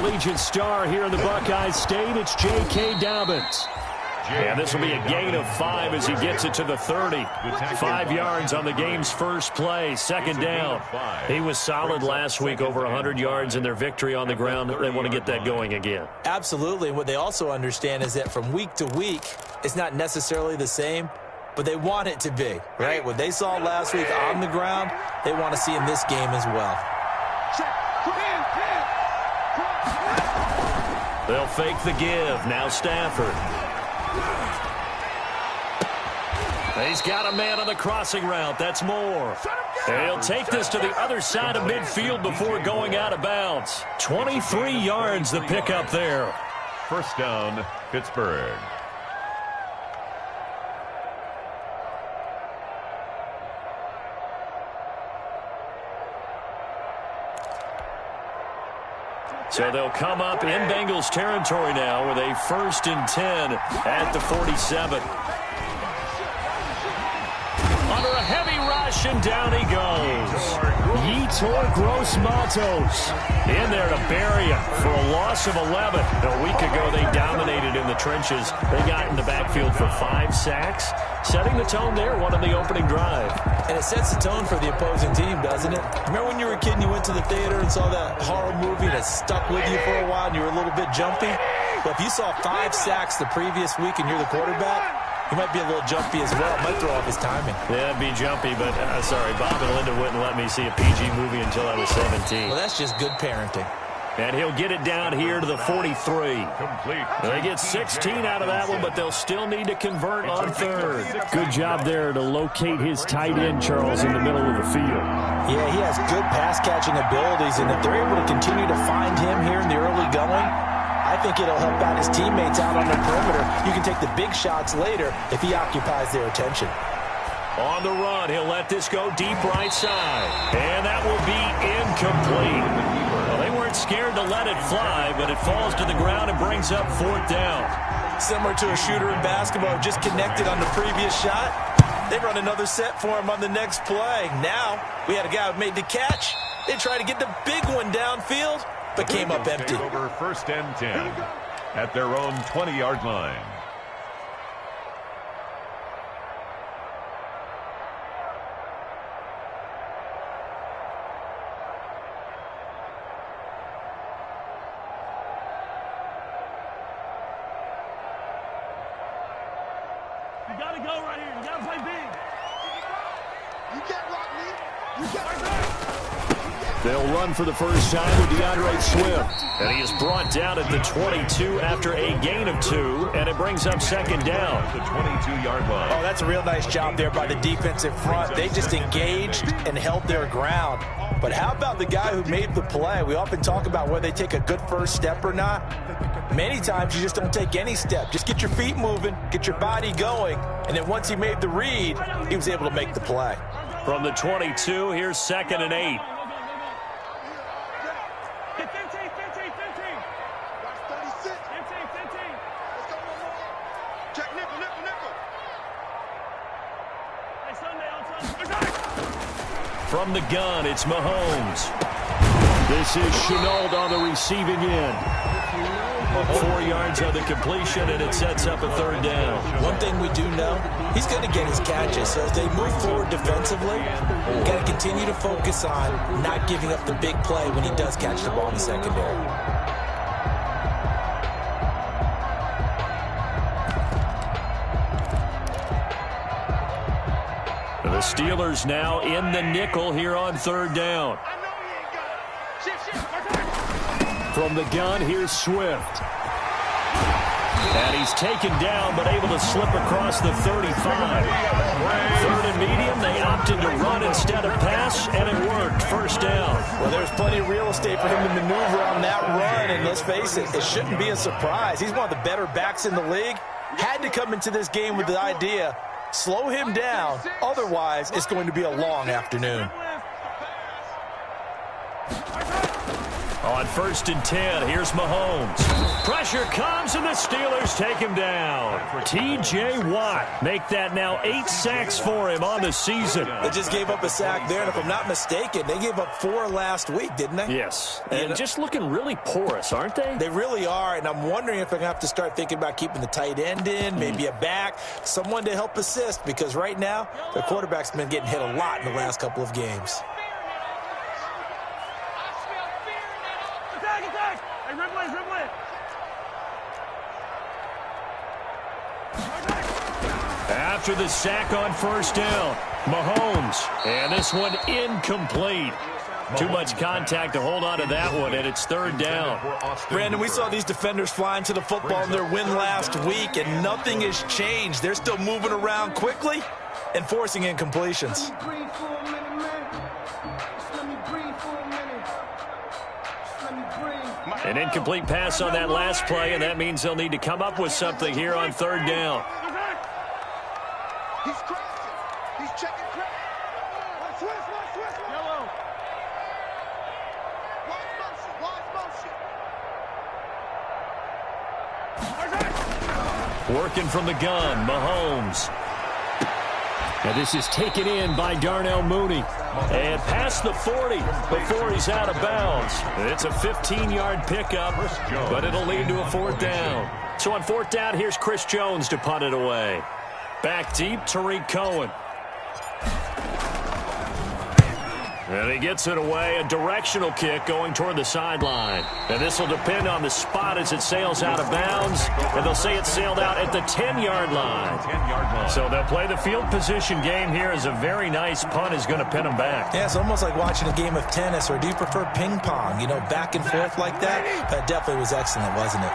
collegiate star here in the Buckeye State. It's J.K. Dobbins. And this will be a gain of 5 as he gets it to the 30. 5 yards on the game's first play, second down. He was solid last week, over 100 yards in their victory on the ground. They want to get that going again. Absolutely. What they also understand is that from week to week, it's not necessarily the same, but they want it to be, right? What they saw last week on the ground, they want to see in this game as well. They'll fake the give. Now Stafford. He's got a man on the crossing route. That's Moore. And he'll take this to the other side of midfield before going out of bounds. 23 yards the pickup there. First down, Pittsburgh. So they'll come up in Bengals territory now with a 1st and 10 at the 47. Under a heavy rush, and down he goes. Yetur Gross-Matos in there to bury him for a loss of 11. A week ago, they dominated in the trenches. They got in the backfield for 5 sacks, setting the tone there, one on the opening drive. And it sets the tone for the opposing team, doesn't it? Remember when you were a kid and you went to the theater and saw that horror movie that stuck with you for a while and you were a little bit jumpy? Well, if you saw 5 sacks the previous week and you're the quarterback, he might be a little jumpy as well. Might throw off his timing. Yeah, it'd be jumpy, but sorry, Bob and Linda wouldn't let me see a PG movie until I was 17. Well, that's just good parenting. And he'll get it down here to the 43. Complete. They get 16 out of that one, but they'll still need to convert on 3rd. Good job there to locate his tight end, Charles, in the middle of the field. Yeah, he has good pass-catching abilities, and if they're able to continue to find him here in the early going, I think it'll help out his teammates out on the perimeter. You can take the big shots later if he occupies their attention. On the run, he'll let this go deep right side. And that will be incomplete. Well, they weren't scared to let it fly, but it falls to the ground and brings up 4th down. Similar to a shooter in basketball, just connected on the previous shot. They run another set for him on the next play. Now, we had a guy who made the catch. They tried to get the big one downfield, but came up empty. Over 1st and 10 at their own 20-yard line. You gotta go right here. You gotta play big. You can't rock me. You can't rock me. They'll run for the first time with DeAndre Swift. And he is brought down at the 22 after a gain of 2, and it brings up 2nd down. The 22-yard line. Oh, that's a real nice job there by the defensive front. They just engaged and held their ground. But how about the guy who made the play? We often talk about whether they take a good first step or not. Many times you just don't take any step. Just get your feet moving, get your body going, and then once he made the read, he was able to make the play. From the 22, here's 2nd and 8. From the gun, it's Mahomes. This is Chenault on the receiving end. 4 yards on the completion, and it sets up a 3rd down. One thing we do know, he's going to get his catches. So as they move forward defensively, got to continue to focus on not giving up the big play when he does catch the ball in the secondary. The Steelers now in the nickel here on 3rd down. From the gun, here's Swift. And he's taken down, but able to slip across the 35. 3rd and medium, they opted to run instead of pass, and it worked. 1st down. Well, there's plenty of real estate for him to maneuver on that run, and let's face it, it shouldn't be a surprise. He's one of the better backs in the league. Had to come into this game with the idea, slow him down, otherwise it's going to be a long afternoon. On 1st and 10, here's Mahomes. Pressure comes, and the Steelers take him down. T.J. Watt make that now 8 sacks for him on the season. They just gave up a sack there, and if I'm not mistaken, they gave up 4 last week, didn't they? Yes, and just looking really porous, aren't they? They really are, and I'm wondering if they're going to have to start thinking about keeping the tight end in, maybe a back, someone to help assist, because right now, their quarterback's been getting hit a lot in the last couple of games. After the sack on 1st down, Mahomes, and this one incomplete. Too much contact to hold on to that one, and it's 3rd down. Brandon, we saw these defenders flying to the football in their win last week, and nothing has changed. They're still moving around quickly and forcing incompletions. An incomplete pass on that last play, and that means they'll need to come up with something here on 3rd down. He's crossing. He's checking crack. Switch. Yellow. Wide motion. Working from the gun, Mahomes. And this is taken in by Darnell Mooney. And past the 40 before he's out of bounds. It's a 15-yard pickup, but it'll lead to a 4th down. So on 4th down, here's Chris Jones to punt it away. Back deep, Tariq Cohen. And he gets it away, a directional kick going toward the sideline. And this will depend on the spot as it sails out of bounds. And they'll say it sailed out at the 10-yard line. So they'll play the field position game here as a very nice punt is going to pin them back. Yeah, it's almost like watching a game of tennis, or do you prefer ping pong? You know, back and forth like that? That definitely was excellent, wasn't it?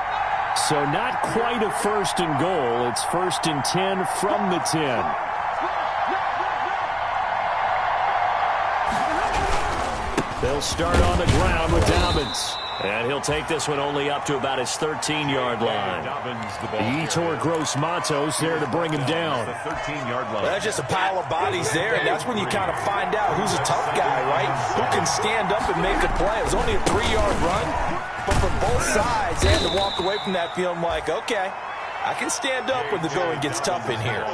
So not quite a 1st and goal. It's 1st and 10 from the 10. They'll start on the ground with Dobbins. And he'll take this one only up to about his 13-yard line. Yetur Gross-Matos there to bring him down. That's just a pile of bodies there, and that's when you kind of find out who's a tough guy, right? Who can stand up and make a play. It was only a 3-yard run, but from both sides, they had to walk away from that feeling like, okay, I can stand up when the going gets tough in here.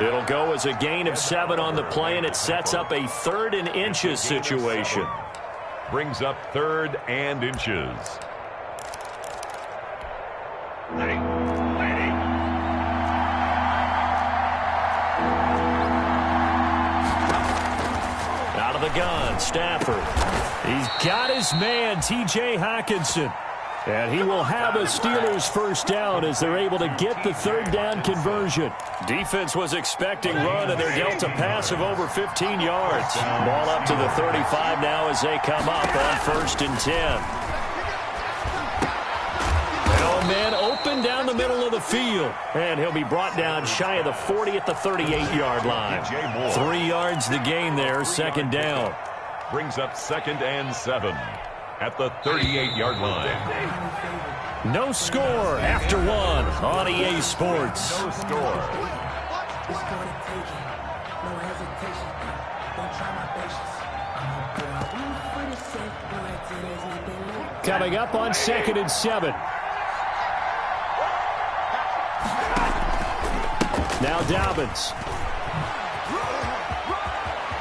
It'll go as a gain of 7 on the play, and it sets up a 3rd and inches situation. Brings up 3rd and inches. Ready. Out of the gun, Stafford. He's got his man, T.J. Hockenson. And he will have a Steelers 1st down as they're able to get the 3rd down conversion. Defense was expecting run, and they're dealt a pass of over 15 yards. Ball up to the 35 now as they come up on 1st and 10. Oh, man, open down the middle of the field. And he'll be brought down shy of the 40 at the 38-yard line. 3 yards the gain there, 2nd down. Brings up 2nd and 7. At the 38-yard line. No score after 1 on EA Sports. No score. Coming up on 2nd and 7. Now Dobbins.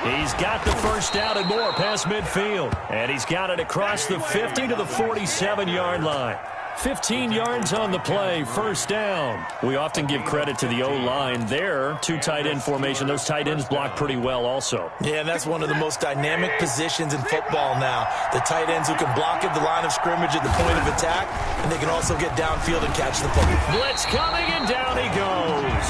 He's got the 1st down and more past midfield. And he's got it across the 50 to the 47-yard line. 15 yards on the play, 1st down. We often give credit to the O-line there. 2 tight end formation. Those tight ends block pretty well also. Yeah, and that's one of the most dynamic positions in football now. The tight ends who can block at the line of scrimmage at the point of attack, and they can also get downfield and catch the football. Blitz coming, and down he goes.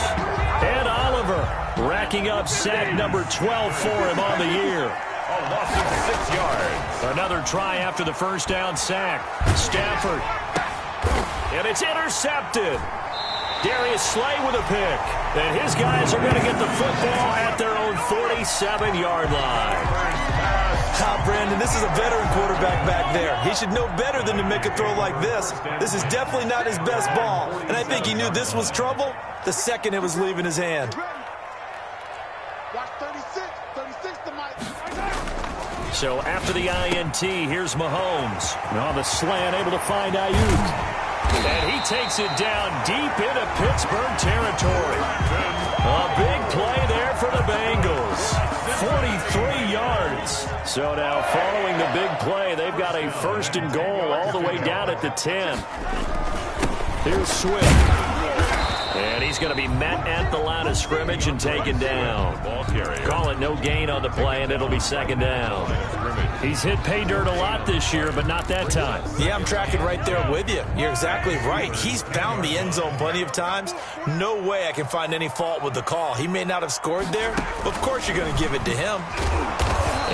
And Oliver racking up sack number 12 for him on the year. A loss of 6 yards. Another try after the 1st down sack. Stafford. And it's intercepted. Darius Slay with a pick. And his guys are going to get the football at their own 47-yard line. Brandon, this is a veteran quarterback back there. He should know better than to make a throw like this. This is definitely not his best ball. And I think he knew this was trouble the second it was leaving his hand. Watch 36. 36 to Mike. So after the INT, here's Mahomes. And on the slant, able to find Ayuk. And he takes it down deep into Pittsburgh territory. A big play there for the Bengals. 43 yards. So now following the big play, they've got a 1st and goal all the way down at the 10. Here's Swift. And he's going to be met at the line of scrimmage and taken down. Call it no gain on the play, and it'll be 2nd down. He's hit pay dirt a lot this year, but not that time. Yeah, I'm tracking right there with you. You're exactly right. He's found the end zone plenty of times. No way I can find any fault with the call. He may not have scored there, but of course you're going to give it to him.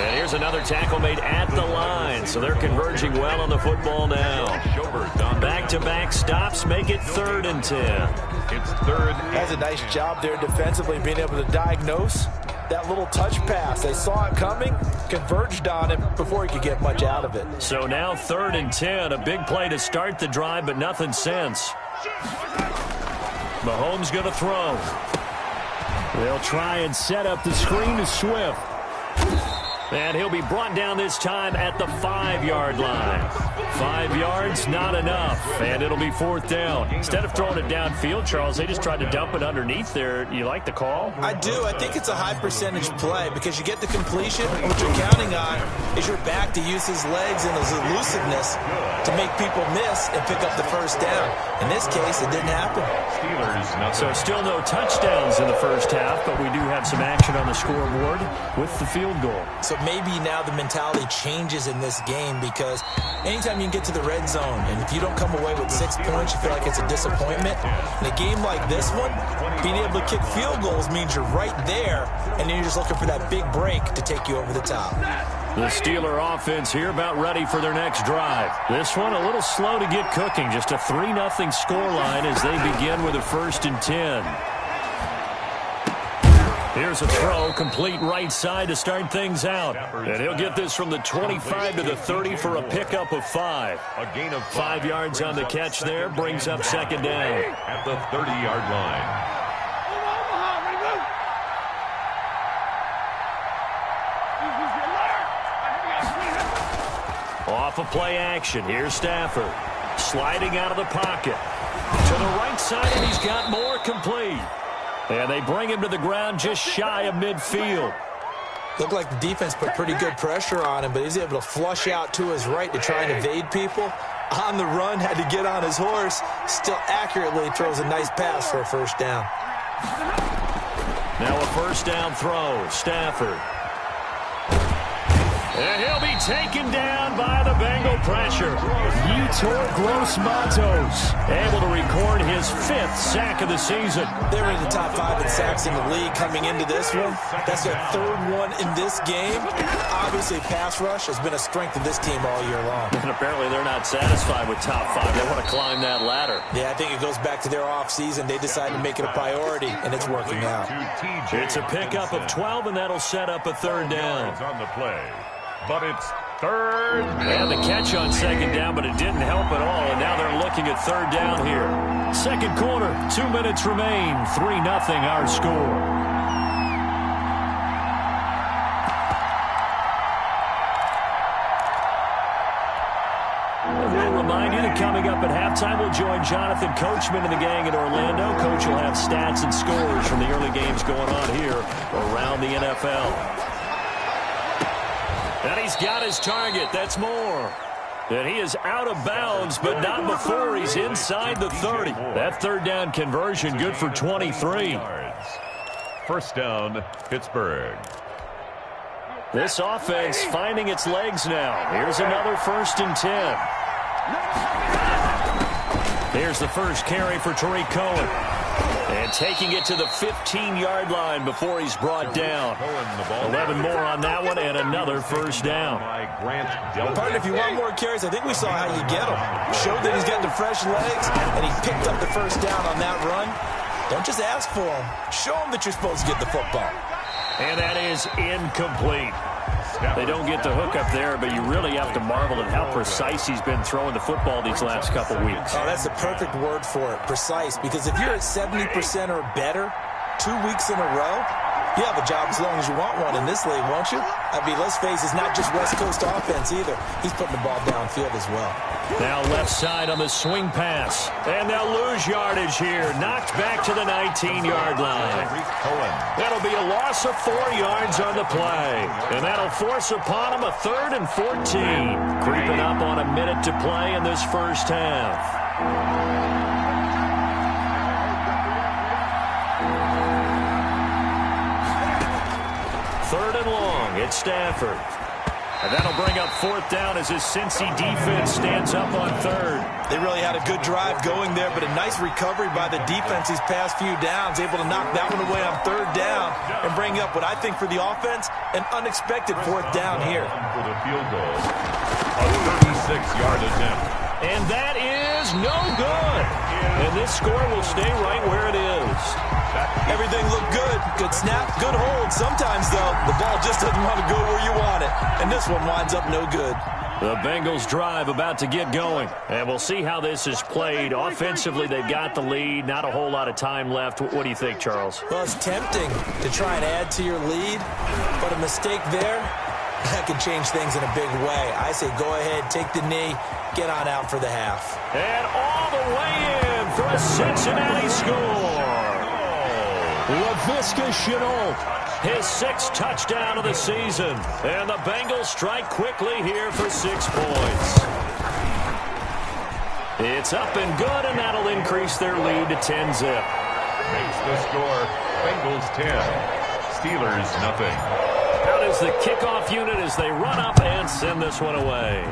And here's another tackle made at the line, so they're converging well on the football now. Back-to-back stops make it 3rd and 10. It's 3rd. Has a nice job there defensively, being able to diagnose that little touch pass. They saw it coming, converged on him before he could get much out of it. So now 3rd and 10, a big play to start the drive, but nothing since. Mahomes going to throw. They'll try and set up the screen to Swift. And he'll be brought down this time at the 5-yard line. 5 yards, not enough. And it'll be 4th down. Instead of throwing it downfield, Charles, they just tried to dump it underneath there. You like the call? I do. I think it's a high percentage play because you get the completion. And what you're counting on is your back to use his legs and his elusiveness to make people miss and pick up the 1st down. In this case, it didn't happen. So still no touchdowns in the 1st half, but we do have some action on the scoreboard with the field goal. So maybe now the mentality changes in this game because anytime you can get to the red zone and if you don't come away with 6 points, you feel like it's a disappointment. In a game like this one, being able to kick field goals means you're right there and then you're just looking for that big break to take you over the top. The Steeler offense here about ready for their next drive. This one a little slow to get cooking. Just a 3-0 scoreline as they begin with a 1st and 10. Here's a throw, complete right side to start things out. And he'll get this from the 25 to the 30 for a pickup of 5. A gain of 5 yards on the catch there, brings up 2nd down. At the 30-yard line. Off of play action, here's Stafford. Sliding out of the pocket. To the right side, and he's got more complete. And they bring him to the ground just shy of midfield. Looked like the defense put pretty good pressure on him, but he's able to flush out to his right to try and evade people. On the run, had to get on his horse. Still accurately throws a nice pass for a 1st down. Now a 1st down throw. Stafford. And he'll be taken down by the Bengal pressure. Yetur Gross-Matos able to record his 5th sack of the season. They were in the top 5 in sacks in the league coming into this one. That's their 3rd one in this game. Obviously, pass rush has been a strength of this team all year long. And apparently they're not satisfied with top 5. They want to climb that ladder. Yeah, I think it goes back to their offseason. They decided to make it a priority, and it's working out. It's a pickup of 12, and that'll set up a 3rd down. On the play. But it's 3rd. And the catch on 2nd down, but it didn't help at all. And now they're looking at 3rd down here. 2nd quarter, 2 minutes remain. 3-0 our score. We'll remind you that coming up at halftime, we'll join Jonathan Coachman and the gang in Orlando. Coach will have stats and scores from the early games going on here around the NFL. And he's got his target. That's more. And he is out of bounds, but not before he's inside the 30. That 3rd down conversion good for 23. 1st down, Pittsburgh. This offense finding its legs now. Here's another 1st and 10. Here's the first carry for Tariq Cohen. And taking it to the 15-yard line before he's brought down. 11 more on that one and another 1st down. Partner, if you want more carries, I think we saw how you get them. Showed that he's getting the fresh legs, and he picked up the 1st down on that run. Don't just ask for them. Show them that you're supposed to get the football. And that is incomplete. They don't get the hook up there, but you really have to marvel at how precise he's been throwing the football these last couple weeks. Oh, that's the perfect word for it, precise. Because if you're at 70% or better 2 weeks in a row, You have a job as long as you want one in this league, won't you? I mean, let's face it, it's not just West Coast offense either. He's putting the ball downfield as well. Now left side on the swing pass. And they'll lose yardage here. Knocked back to the 19-yard line. That'll be a loss of 4 yards on the play. And that'll force upon him a 3rd and 14. Creeping up on a minute to play in this first half. Third and long, it's Stafford. And that'll bring up 4th down as his Cincy defense stands up on 3rd. They really had a good drive going there, but a nice recovery by the defense these past few downs, able to knock that one away on 3rd down and bring up what I think for the offense, an unexpected 4th down here. For the field goal, a 36-yard attempt. And that is no good. And this score will stay right where it is. Everything looked good. Good snap, good hold. Sometimes, though, the ball just doesn't want to go where you want it. And this one winds up no good. The Bengals drive about to get going. And we'll see how this is played. Offensively, they've got the lead. Not a whole lot of time left. What do you think, Charles? Well, it's tempting to try and add to your lead. But a mistake there, that could change things in a big way. I say go ahead, take the knee, get on out for the half. And all the way in for a Cincinnati score. LaVisca Chenault, his 6th touchdown of the season. And the Bengals strike quickly here for 6 points. It's up and good, and that'll increase their lead to 10-zip. Makes the score Bengals 10, Steelers nothing. Out is the kickoff unit as they run up and send this one away.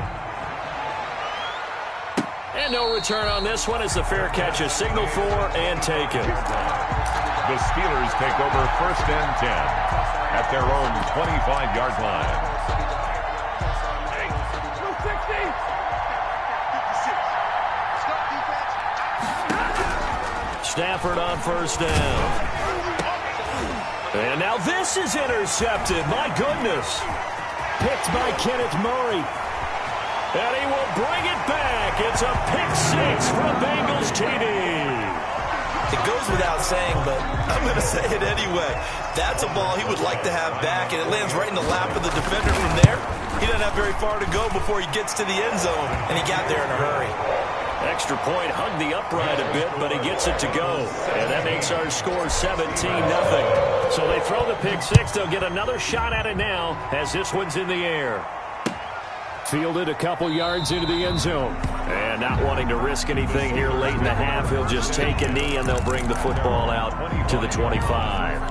And no return on this one as the fair catch is signaled for and taken. The Steelers take over 1st and 10 at their own 25-yard line. Stafford on 1st down. And now this is intercepted. My goodness. Picked by Kenneth Murray. And he will bring it back. It's a pick-6 from Bengals TV. It goes without saying, but I'm going to say it anyway. That's a ball he would like to have back, and it lands right in the lap of the defender from there. He doesn't have very far to go before he gets to the end zone, and he got there in a hurry. Extra point, hugged the upright a bit, but he gets it to go. And that makes our score 17-0. So they throw the pick-6. They'll get another shot at it now as this one's in the air. Fielded a couple yards into the end zone. And not wanting to risk anything here late in the half, he'll just take a knee and they'll bring the football out to the 25.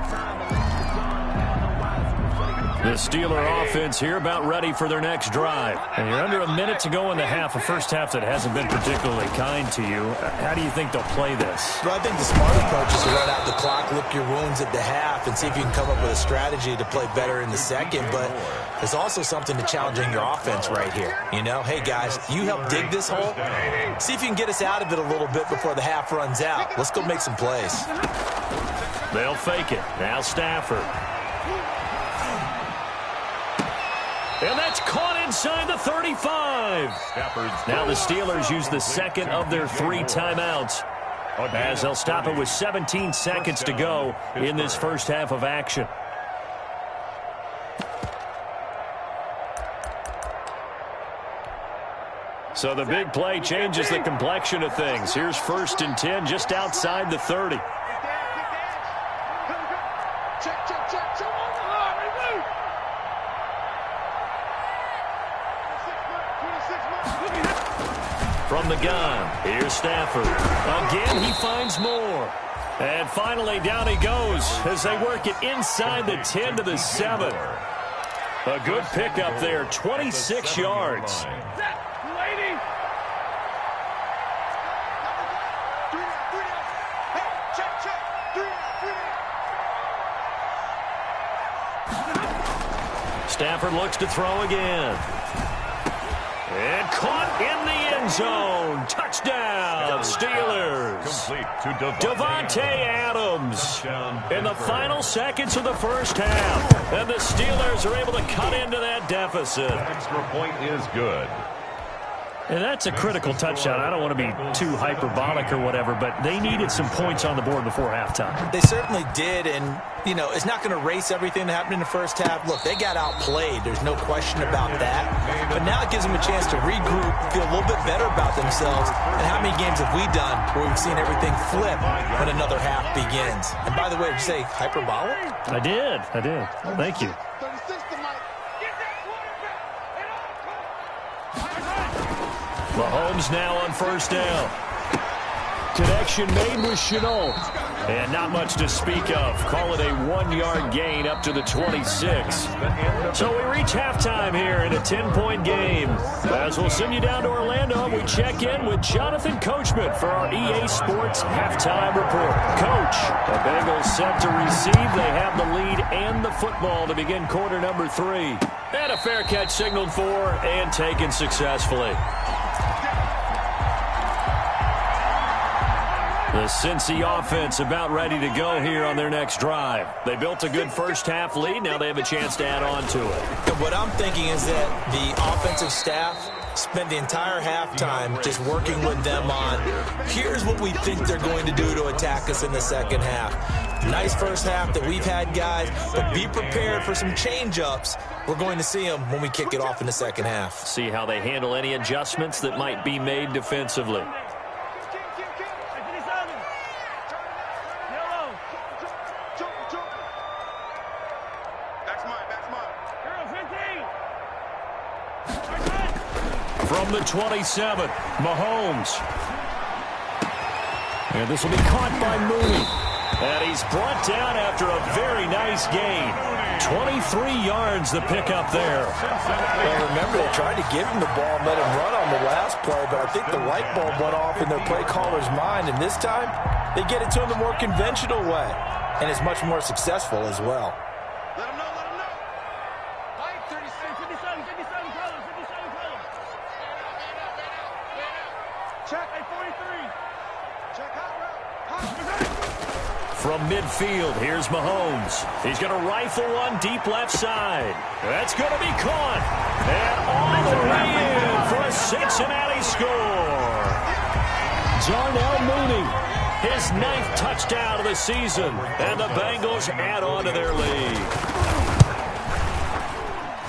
The Steeler offense here about ready for their next drive. And you're under a minute to go in the half, a first half that hasn't been particularly kind to you. How do you think they'll play this? Well, I think the smart approach is to run out the clock, lick your wounds at the half, and see if you can come up with a strategy to play better in the second. But there's also something to challenging your offense right here. You know, hey, guys, you help dig this hole. See if you can get us out of it a little bit before the half runs out. Let's go make some plays. They'll fake it. Now Stafford. And that's caught inside the 35. Now the Steelers use the second of their 3 timeouts as they'll stop it with 17 seconds to go in this first half of action. So the big play changes the complexion of things. Here's 1st and 10 just outside the 30. From the gun, here's Stafford. Again, he finds more. And finally, down he goes as they work it inside the 10 to the 7. A good pickup there, 26 yards. Stafford looks to throw again. And caught in the end zone. Touchdown, Steelers. Davante Adams in the final seconds of the first half. And the Steelers are able to cut into that deficit. Extra point is good. And that's a critical touchdown. I don't want to be too hyperbolic or whatever, but they needed some points on the board before halftime. They certainly did, and, you know, it's not going to erase everything that happened in the first half. Look, they got outplayed. There's no question about that. But now it gives them a chance to regroup, feel a little bit better about themselves. And how many games have we done where we've seen everything flip when another half begins? And by the way, did you say hyperbolic? I did. Thank you. Mahomes now on first down. Connection made with Chenault. And not much to speak of. Call it a 1-yard gain up to the 26. So we reach halftime here in a 10-point game. As we'll send you down to Orlando, we check in with Jonathan Coachman for our EA Sports Halftime Report. Coach, the Bengals set to receive. They have the lead and the football to begin quarter number 3. And a fair catch signaled for and taken successfully. The Cincy offense about ready to go here on their next drive. They built a good first-half lead. Now they have a chance to add on to it. And what I'm thinking is that the offensive staff spent the entire halftime just working with them on, here's what we think they're going to do to attack us in the second half. Nice first half that we've had, guys, but be prepared for some change-ups. We're going to see them when we kick it off in the second half. See how they handle any adjustments that might be made defensively. From the 27, Mahomes. And this will be caught by Mooney. And he's brought down after a very nice gain. 23 yards the pickup there. Well, remember, they tried to give him the ball and let him run on the last play, but I think the light bulb went off in their play caller's mind, and this time they get it to him the more conventional way, and it's much more successful as well. Let him know. Light 37, 57 colors. Check, 43. Check out, From midfield, here's Mahomes. He's going to rifle one deep left side. That's going to be caught. And all the way in for a Cincinnati score. Darnell Mooney, his 9th touchdown of the season. And the Bengals add on to their lead.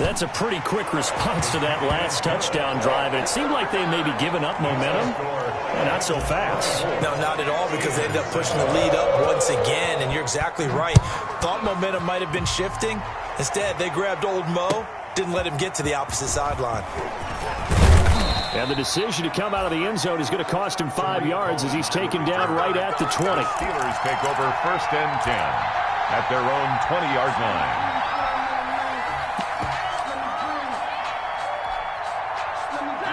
That's a pretty quick response to that last touchdown drive. It seemed like they may be giving up momentum. Not so fast. No, not at all, because they end up pushing the lead up once again, and you're exactly right. Thought momentum might have been shifting. Instead, they grabbed old Mo, didn't let him get to the opposite sideline. And the decision to come out of the end zone is going to cost him 5 yards as he's taken down right at the 20. Steelers take over first and 10 at their own 20-yard line.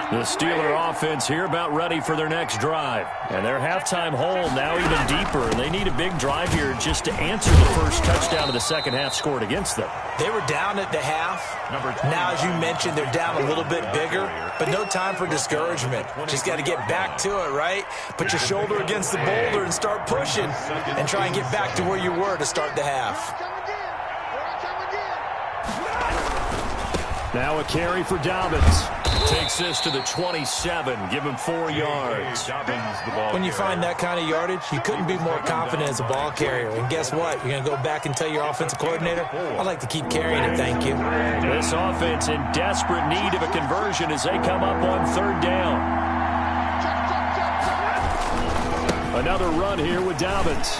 The Steeler offense here about ready for their next drive. And their halftime hole now even deeper. And they need a big drive here just to answer the first touchdown of the second half scored against them. They were down at the half. Now, as you mentioned, they're down a little bit bigger. But no time for discouragement. Just got to get back to it, right? Put your shoulder against the boulder and start pushing. And try and get back to where you were to start the half. Now a carry for Dobbins. Takes this to the 27. Give him 4 yards. When you find that kind of yardage, you couldn't be more confident as a ball carrier. And guess what? You're going to go back and tell your offensive coordinator, I'd like to keep carrying it, thank you. This offense in desperate need of a conversion as they come up on third down. Another run here with Dobbins.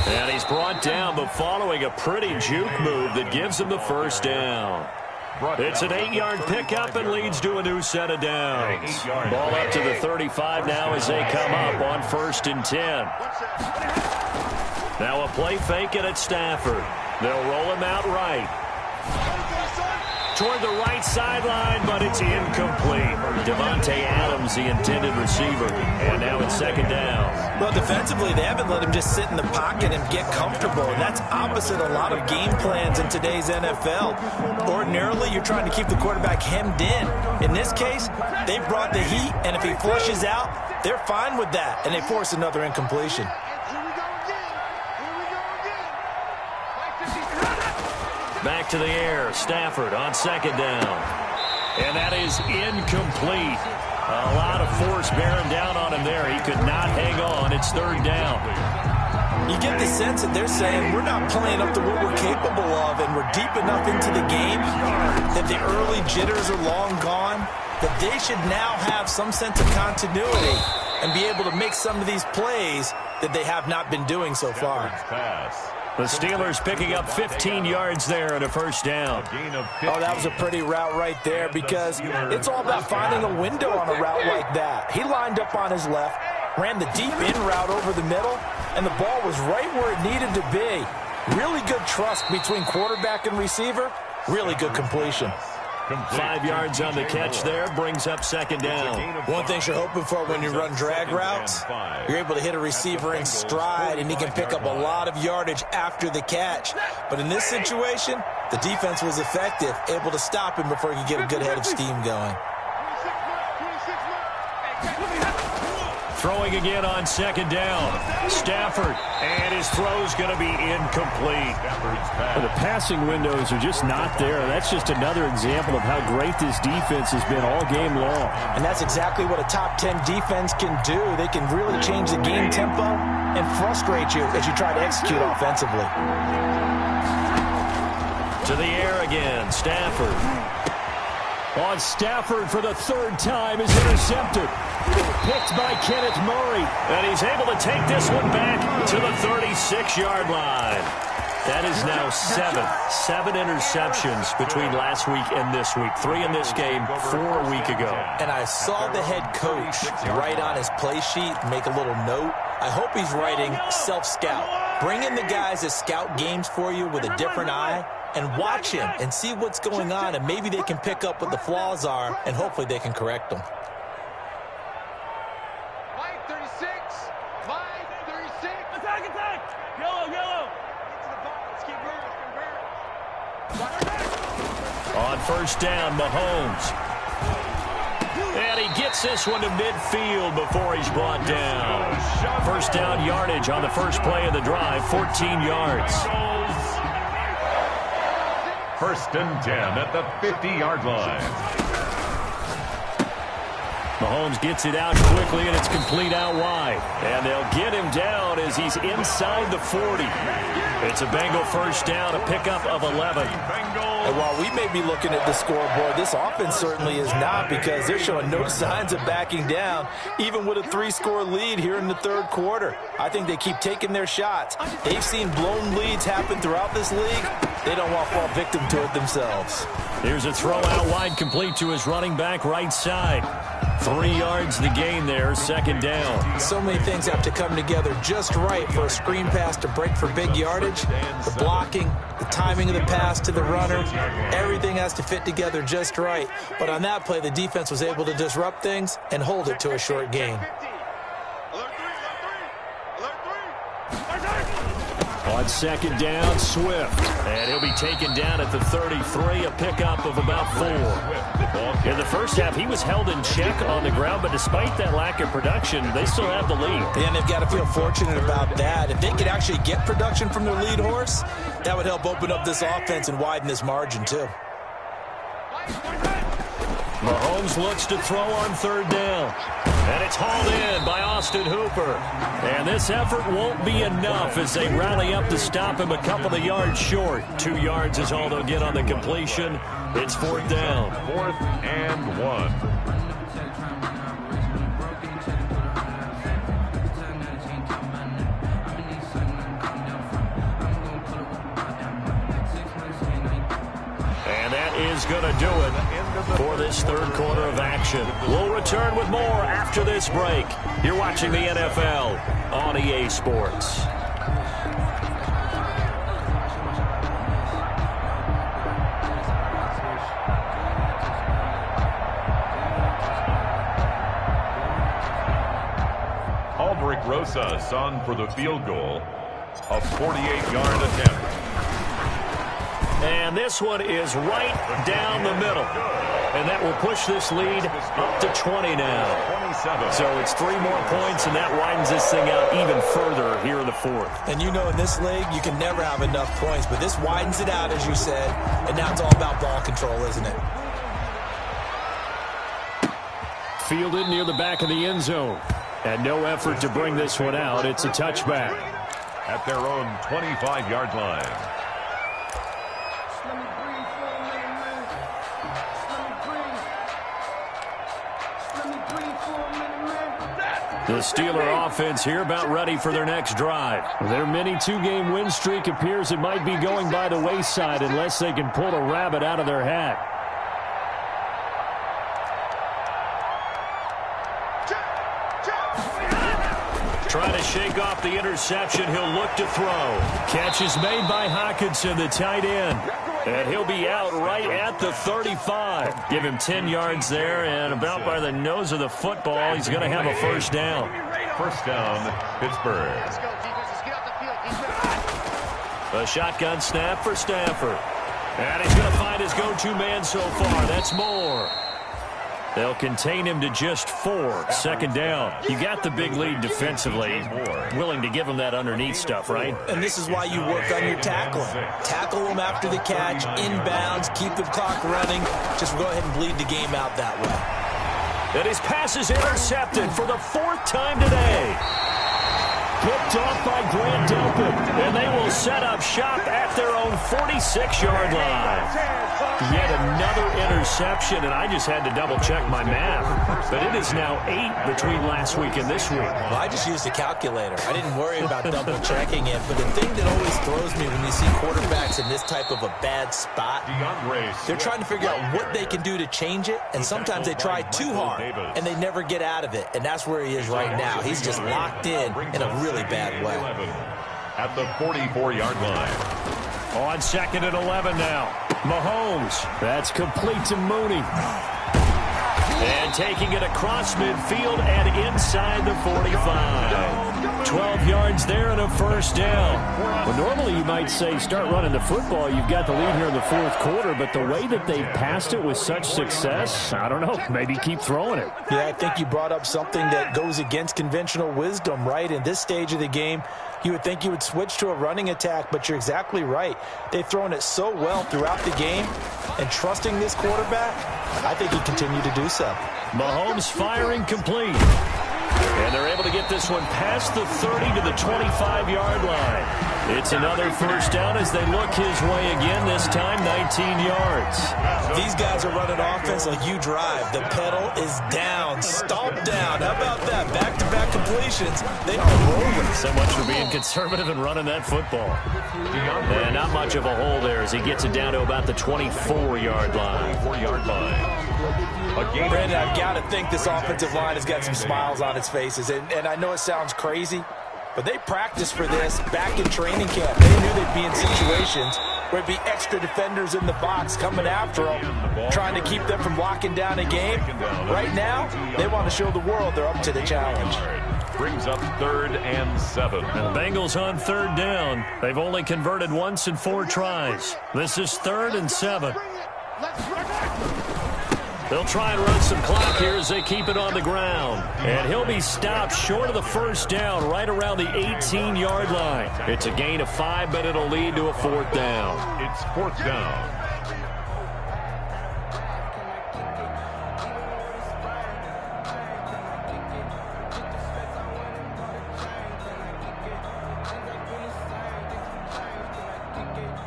And he's brought down, but following a pretty juke move that gives him the first down. It's an 8-yard pickup and leads to a new set of downs. Ball up to the 35 now as they come up on first and 10. Now a play fake it at Stafford. They'll roll him out right. Toward the right sideline, but it's incomplete. Devontae Adams, the intended receiver. And now it's second down. Well, defensively, they haven't let him just sit in the pocket and get comfortable. And that's opposite a lot of game plans in today's NFL. Ordinarily, you're trying to keep the quarterback hemmed in. In this case, they brought the heat, and if he flushes out, they're fine with that. And they force another incompletion. Back to the air. Stafford on second down. And that is incomplete. A lot of force bearing down on him there. He could not hang on. It's third down. You get the sense that they're saying we're not playing up to what we're capable of, and we're deep enough into the game that the early jitters are long gone, that they should now have some sense of continuity and be able to make some of these plays that they have not been doing so far. The Steelers picking up 15 yards there and a first down. Oh, that was a pretty route right there, because it's all about finding a window on a route like that. He lined up on his left, ran the deep in route over the middle, and the ball was right where it needed to be. Really good trust between quarterback and receiver. Really good completion. 5 yards on the catch there, brings up second down. One thing you're hoping for when you run drag routes, you're able to hit a receiver in stride, and he can pick up a lot of yardage after the catch. But in this situation, the defense was effective, able to stop him before he could get a good head of steam going. Throwing again on second down. Stafford, and his throw's going to be incomplete. Well, the passing windows are just not there. That's just another example of how great this defense has been all game long. And that's exactly what a top 10 defense can do. They can really change the game tempo and frustrate you as you try to execute offensively. To the air again, Stafford. On Stafford for the third time is intercepted. Picked by Kenneth Murray. And he's able to take this one back to the 36-yard line. That is now seven interceptions between last week and this week. 3 in this game, 4 a week ago. And I saw the head coach write on his play sheet, make a little note. I hope he's writing self-scout. Bring in the guys that scout games for you with a different eye, and watch him and see what's going on, and maybe they can pick up what the flaws are, and hopefully they can correct them. 536. Attack. Yellow. Get to the ball. Let's keep moving. On first down, Mahomes. And he gets this one to midfield before he's brought down. First down yardage on the first play of the drive, 14 yards. First and 10 at the 50-yard line. Mahomes gets it out quickly, and it's complete out wide. And they'll get him down as he's inside the 40. It's a Bengal first down, a pickup of 11. And while we may be looking at the scoreboard, this offense certainly is not, because they're showing no signs of backing down, even with a 3-score lead here in the third quarter. I think they keep taking their shots. They've seen blown leads happen throughout this league. They don't want to fall victim to it themselves. Here's a throw out wide, complete to his running back right side. 3 yards the gain there, second down. So many things have to come together just right for a screen pass to break for big yardage. The blocking, the timing of the pass to the runner, everything has to fit together just right. But on that play, the defense was able to disrupt things and hold it to a short gain. On second down, Swift. And he'll be taken down at the 33, a pickup of about 4. In the first half, he was held in check on the ground, but despite that lack of production, they still have the lead. And they've got to feel fortunate about that. If they could actually get production from their lead horse, that would help open up this offense and widen this margin too. Mahomes looks to throw on third down. And it's hauled in by Austin Hooper. And this effort won't be enough as they rally up to stop him a couple of yards short. 2 yards is all they'll get on the completion. It's fourth down. 4th and 1. And that is going to do it for this third quarter of action. We'll return with more after this break. You're watching the NFL on EA Sports. Aldrich Rosas on for the field goal. A 48-yard attempt. And this one is right down the middle. And that will push this lead up to 20 now. So it's 3 more points, and that widens this thing out even further here in the fourth. And you know in this league, you can never have enough points, but this widens it out, as you said, and now it's all about ball control, isn't it? Fielded near the back of the end zone. And no effort to bring this one out. It's a touchback. At their own 25-yard line. The Steeler offense here about ready for their next drive. Their mini two-game win streak appears it might be going by the wayside unless they can pull a rabbit out of their hat. Trying to shake off the interception. He'll look to throw. Catch is made by Hockenson, the tight end. And he'll be out right at the 35. Give him 10 yards there, and about by the nose of the football, he's going to have a first down. First down, Pittsburgh. Let's go, defense. Let's get off the field. A shotgun snap for Stafford. And he's going to find his go-to man so far. That's Moore. They'll contain him to just 4. Second down. You got the big lead defensively. Willing to give him that underneath stuff, right? And this is why you work on your tackling. Tackle them after the catch, inbounds, keep the clock running. Just go ahead and bleed the game out that way. And his pass is intercepted for the 4th time today. Picked off by Grant Delpit. And they will set up shop at their own 46-yard line. Yet another interception, and I just had to double-check my math. But it is now 8 between last week and this week. Well, I just used a calculator. I didn't worry about double-checking it. But the thing that always throws me when you see quarterbacks in this type of a bad spot, they're trying to figure out what they can do to change it, and sometimes they try too hard, and they never get out of it. And that's where he is right now. He's just locked in a really bad way. At the 44-yard line. On 2nd and 11 now. Mahomes. That's complete to Mooney. And taking it across midfield and inside the 45. 12 yards there and a first down. Well, normally you might say start running the football. You've got the lead here in the 4th quarter, but the way that they've passed it with such success, I don't know, maybe keep throwing it. Yeah, I think you brought up something that goes against conventional wisdom, right? In this stage of the game, you would think you would switch to a running attack, but you're exactly right. They've thrown it so well throughout the game, and trusting this quarterback, I think he continued to do so. Mahomes firing complete. And they're able to get this one past the 30 to the 25-yard line. It's another first down as they look his way again, this time 19 yards. These guys are running offense like you drive. The pedal is down, stomped down. How about that? Back-to-back completions. They are rolling. So much for being conservative and running that football. And not much of a hole there as he gets it down to about the 24-yard line. 24-yard line. Brandon, I've got to think this offensive line has got some smiles on its faces. And I know it sounds crazy, but they practiced for this back in training camp. They knew they'd be in situations where it'd be extra defenders in the box coming after them, trying to keep them from locking down a game. Right now, they want to show the world they're up to the challenge. Brings up 3rd and 7. And the Bengals on 3rd down. They've only converted once in 4 tries. This is 3rd and 7. They'll try and run some clock here as they keep it on the ground. And he'll be stopped short of the first down right around the 18-yard line. It's a gain of 5, but it'll lead to a 4th down. It's 4th down.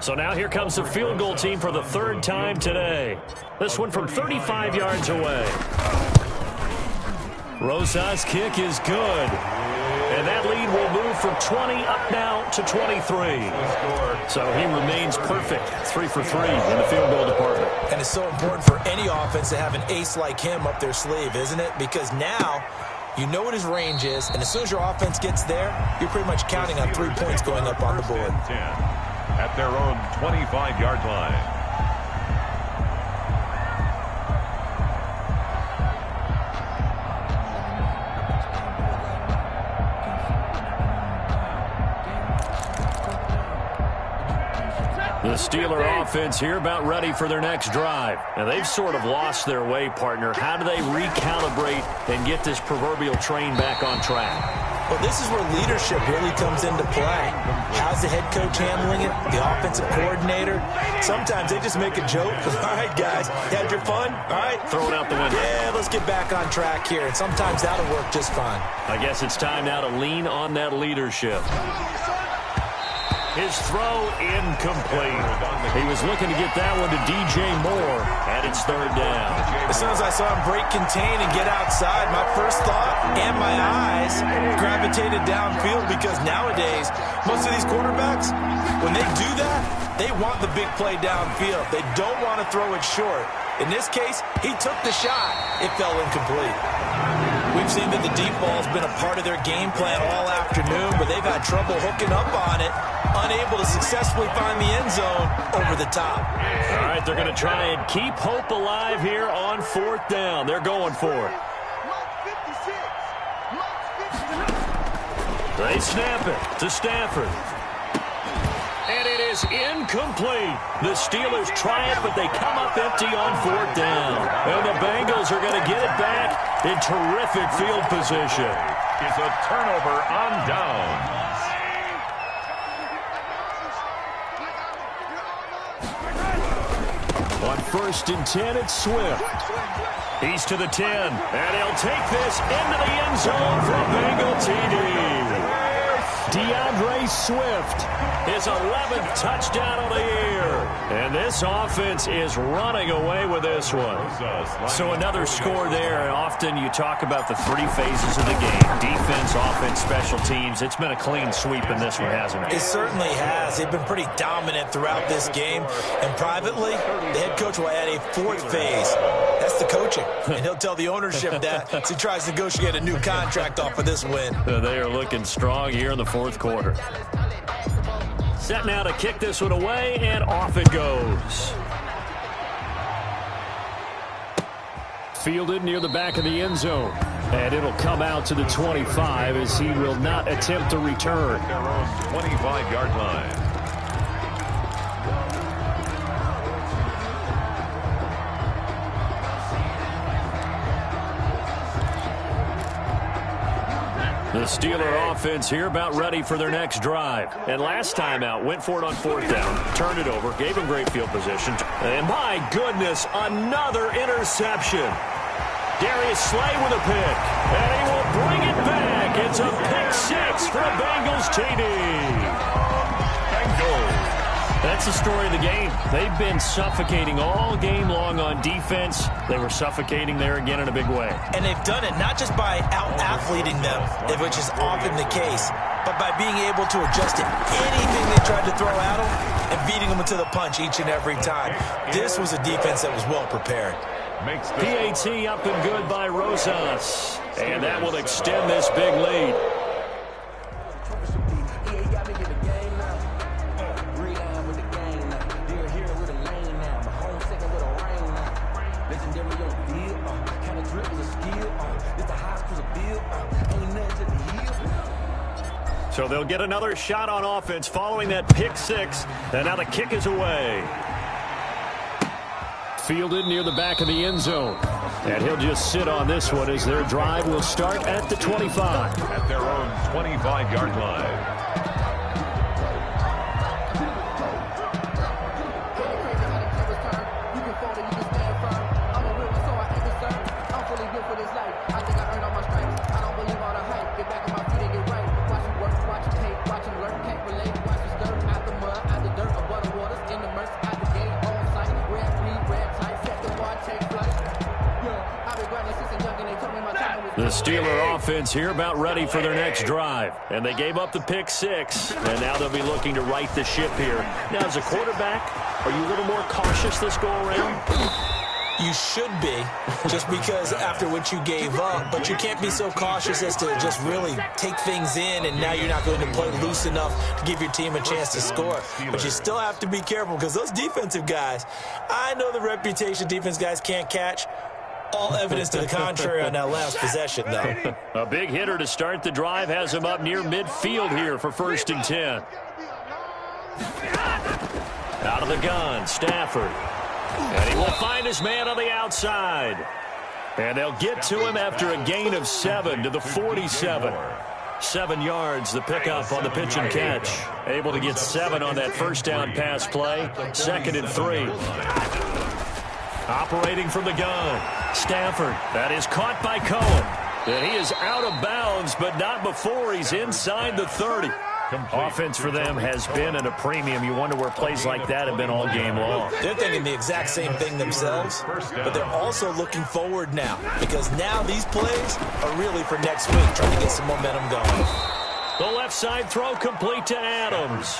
So now here comes the field goal team for the 3rd time today. This one from 35 yards away. Rosa's kick is good. And that lead will move from 20 up now to 23. So he remains perfect. 3 for 3 in the field goal department. And it's so important for any offense to have an ace like him up their sleeve, isn't it? Because now you know what his range is, and as soon as your offense gets there, you're pretty much counting on 3 points going up on the board. At their own 25-yard line. The Steeler offense here about ready for their next drive. Now, they've sort of lost their way, partner. How do they recalibrate and get this proverbial train back on track? Well, this is where leadership really comes into play. How's the head coach handling it? The offensive coordinator? Sometimes they just make a joke. All right, guys, you had your fun? All right. Throw it out the window. Yeah, let's get back on track here. And sometimes that'll work just fine. I guess it's time now to lean on that leadership. His throw incomplete. He was looking to get that one to DJ Moore, and it's third down. As soon as I saw him break contain and get outside, my first thought and my eyes gravitated downfield, because nowadays, most of these quarterbacks, when they do that, they want the big play downfield. They don't want to throw it short. In this case, he took the shot. It fell incomplete. We've seen that the deep ball's been a part of their game plan all afternoon, but they've had trouble hooking up on it, unable to successfully find the end zone over the top. All right, they're going to try and keep hope alive here on fourth down. They're going for it. They snap it to Stafford. And it is incomplete. The Steelers try it, but they come up empty on fourth down. And the Bengals are going to get it back in terrific field position. It's a turnover on downs. On 1st and 10, it's Swift. He's to the 10, and he'll take this into the end zone for a Bengal TD. DeAndre Swift, his 11th touchdown of the year. And this offense is running away with this one. So another score there, and often you talk about the three phases of the game. Defense, offense, special teams. It's been a clean sweep in this one, hasn't it? It certainly has. They've been pretty dominant throughout this game. And privately, the head coach will add a fourth phase. That's the coaching. And he'll tell the ownership that as he tries to negotiate a new contract off of this win. They are looking strong here in the fourth quarter. Set now to kick this one away, and off it goes. Fielded near the back of the end zone. And it'll come out to the 25 as he will not attempt to return. Their own 25-yard line. The Steeler offense here about ready for their next drive. And last time out, went for it on fourth down, turned it over, gave him great field position. And my goodness, another interception. Darius Slay with a pick, and he will bring it back. It's a pick six for a Bengals TD. Bengals. That's the story of the game. They've been suffocating all game long on defense. They were suffocating there again in a big way. And they've done it not just by out-athleting them, which is often the case, but by being able to adjust to anything they tried to throw at them and beating them into the punch each and every time. This was a defense that was well prepared. PAT up and good by Rosas. And that will extend this big lead. So they'll get another shot on offense following that pick six. And now the kick is away. Fielded near the back of the end zone. And he'll just sit on this one as their drive will start at the 25. At their own 25-yard line. The Steeler offense here about ready for their next drive. And they gave up the pick six. And now they'll be looking to right the ship here. Now, as a quarterback, are you a little more cautious this go-around? You should be, just because after what you gave up. But you can't be so cautious as to just really take things in, and now you're not going to play loose enough to give your team a chance to score. But you still have to be careful, because those defensive guys, I know the reputation defense guys can't catch. All evidence to the contrary on that last possession, though. A big hitter to start the drive has him up near midfield here for 1st and 10. Out of the gun, Stafford. And he will find his man on the outside. And they'll get to him after a gain of 7 to the 47. 7 yards, the pickup on the pitch and catch. Able to get 7 on that first down pass play. 2nd and 3. Operating from the gun. Stafford. That is caught by Cohen. And he is out of bounds, but not before he's inside the 30. Offense for them has been at a premium. You wonder where plays like that have been all game long. They're thinking the exact same thing themselves, but they're also looking forward now because now these plays are really for next week, trying to get some momentum going. The left side throw complete to Adams.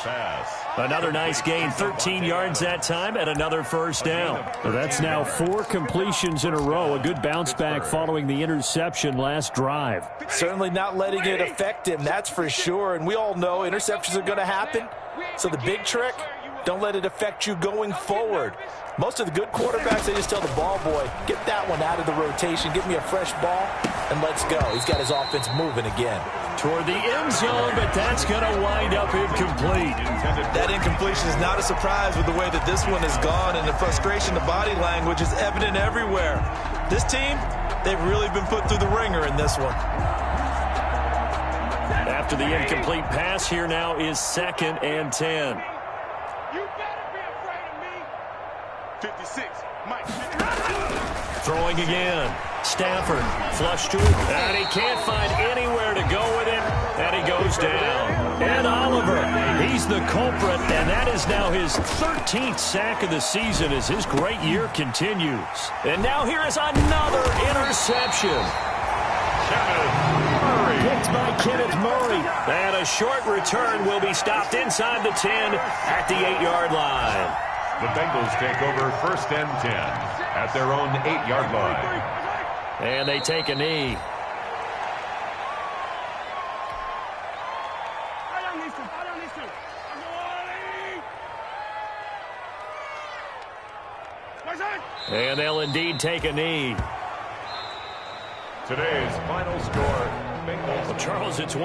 Another nice gain, 13 yards that time, and another first down. Well, that's now 4 completions in a row. A good bounce back following the interception last drive. Certainly not letting it affect him, that's for sure. And we all know interceptions are going to happen. So the big trick, don't let it affect you going forward. Most of the good quarterbacks, they just tell the ball boy, get that one out of the rotation, give me a fresh ball, and let's go. He's got his offense moving again. Toward the end zone, but that's going to wind up incomplete. That incompletion is not a surprise with the way that this one has gone, and the frustration, the body language is evident everywhere. This team, they've really been put through the ringer in this one. After the incomplete pass, here now is 2nd and 10. You better be afraid of me. 56, Mike. Throwing again. Stafford, flush to it, and he can't find anywhere to go with it, and he goes down. And Oliver, he's the culprit, and that is now his 13th sack of the season as his great year continues. And now here is another interception. Picked by Kenneth Murray. And a short return will be stopped inside the 10 at the 8-yard line. The Bengals take over 1st and 10 at their own 8-yard line. And they take a knee. And they'll indeed take a knee. Today's final score, Bengals. Well, Charles, it's 1